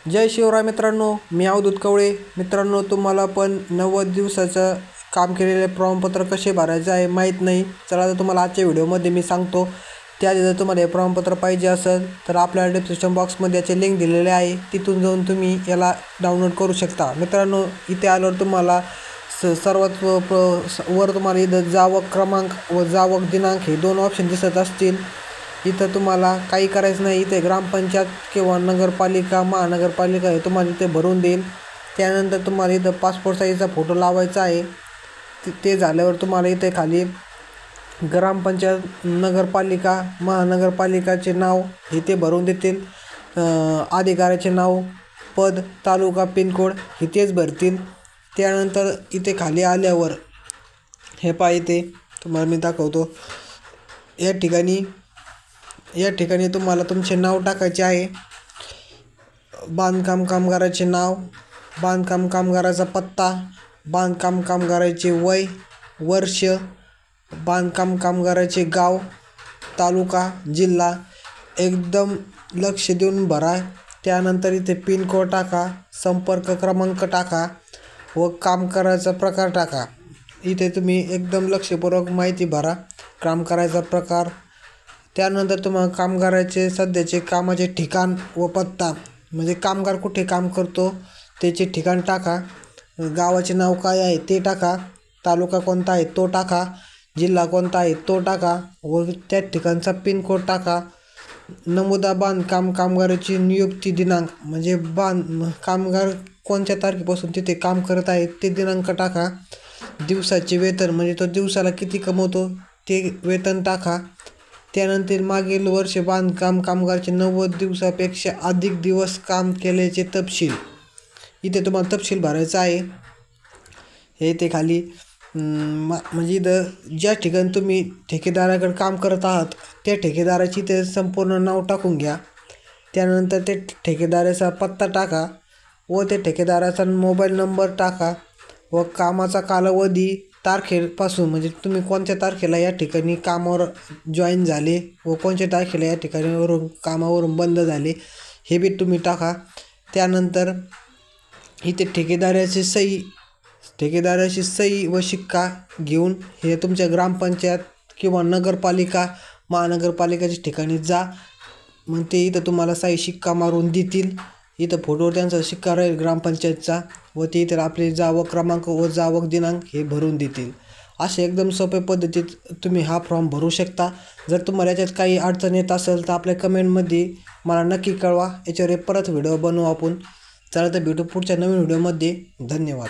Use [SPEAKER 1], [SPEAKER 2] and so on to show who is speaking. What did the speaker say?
[SPEAKER 1] जय शिवराय मित्रांनो, मी अवधूत कवळे. मित्रांनो, तुम्हाला पण 90 दिवसाचं काम केलेले प्रमाणपत्र कसे भरायचे आहे माहीत नाही. चला तर तुम्हाला आजच्या व्हिडिओमध्ये मी सांगतो. त्याआधी जर तुम्हाला हे प्रमाणपत्र पाहिजे असेल तर आपल्या डिस्क्रिप्शन बॉक्समध्ये याचे लिंक दिलेले आहे, तिथून जाऊन तुम्ही याला डाउनलोड करू शकता. मित्रांनो, इथे आल्यावर तुम्हाला सर्वात वर तुम्हाला इथं जावक क्रमांक व जावक दिनांक हे 2 ऑप्शन दिसत असतील. इथं तुम्हाला काही करायचं नाही. इथे ग्रामपंचायत किंवा नगरपालिका महानगरपालिका हे तुम्हाला इथे भरून देईल. त्यानंतर तुम्हाला इथं पासपोर्ट साईजचा फोटो लावायचा आहे. ते झाल्यावर तुम्हाला इथे खाली ग्रामपंचायत नगरपालिका महानगरपालिकाचे नाव हे ते भरून देतील. अधिकाऱ्याचे नाव, पद, तालुका, पिनकोड हे तेच भरतील. त्यानंतर इथे खाली आल्यावर हे पहा, इथे तुम्हाला मी दाखवतो. या ठिकाणी तुम्हाला तुमचे नाव टाकायचे आहे. बांधकाम कामगाराचे नाव, बांधकाम कामगाराचा पत्ता, बांधकाम कामगाराचे वय, वर्ष, बांधकाम कामगाराचे गाव, तालुका, जिल्हा एकदम लक्ष देऊन भरा. त्यानंतर इथे पिनकोड टाका, संपर्क क्रमांक टाका व काम करायचा प्रकार टाका. इथे तुम्ही एकदम लक्षपूर्वक माहिती भरा, काम करायचा प्रकार. त्यानंतर तुम्हाला कामगाराचे सध्याचे कामाचे ठिकाण व पत्ता, म्हणजे कामगार कुठे काम करतो त्याचे ठिकाण टाका. गावाचे नाव काय आहे ते टाका, तालुका कोणता आहे तो टाका, जिल्हा कोणता आहे तो टाका व त्या ठिकाणचा पिनकोड टाका. नमुदा बांधकाम कामगाराची नियुक्ती दिनांक, म्हणजे कामगार कोणत्या तारखेपासून तिथे काम करत आहे ते दिनांक टाका. दिवसाचे वेतन, म्हणजे तो दिवसाला किती कमवतो ते वेतन टाका. त्यानंतर मागील वर्ष बांधकाम कामगारचे 90 दिवसापेक्षा अधिक दिवस काम केल्याचे तपशील, इथे तुम्हाला तपशील भरायचा आहे. हे ते खाली म्हणजे इथं ज्या ठिकाणी तुम्ही ठेकेदाराकडे काम करत आहात त्या ठेकेदाराची ते संपूर्ण नाव टाकून घ्या. त्यानंतर ते ठेकेदाराचा पत्ता टाका व त्या ठेकेदाराचा मोबाईल नंबर टाका व कामाचा कालावधी, तारखेपासून, म्हणजे तुम्ही कोणत्या तारखेला या ठिकाणी कामावर जॉईन झाले व कोणत्या तारखेला या ठिकाणावरून कामावरून बंद झाले हे बी तुम्ही टाका. त्यानंतर इथे ठेकेदाराची सही व शिक्का घेऊन हे तुमच्या ग्रामपंचायत किंवा नगरपालिका महानगरपालिकेच्या ठिकाणी जा. मग ते इथं तुम्हाला सही शिक्का मारून देतील. इथं फोटोवर त्यांचा शिक्का राहील ग्रामपंचायतचा व ते इतर आपले जावक क्रमांक व जावक दिनांक हे भरून देतील. असे एकदम सोप्या पद्धतीत तुम्ही हा फॉर्म भरू शकता. जर तुम्हाला याच्यात काही अडचण येत असेल तर आपल्या कमेंटमध्ये मला नक्की कळवा. याच्यावर परत व्हिडिओ बनवू आपण. चला तर भेटू पुढच्या नवीन व्हिडिओमध्ये. धन्यवाद.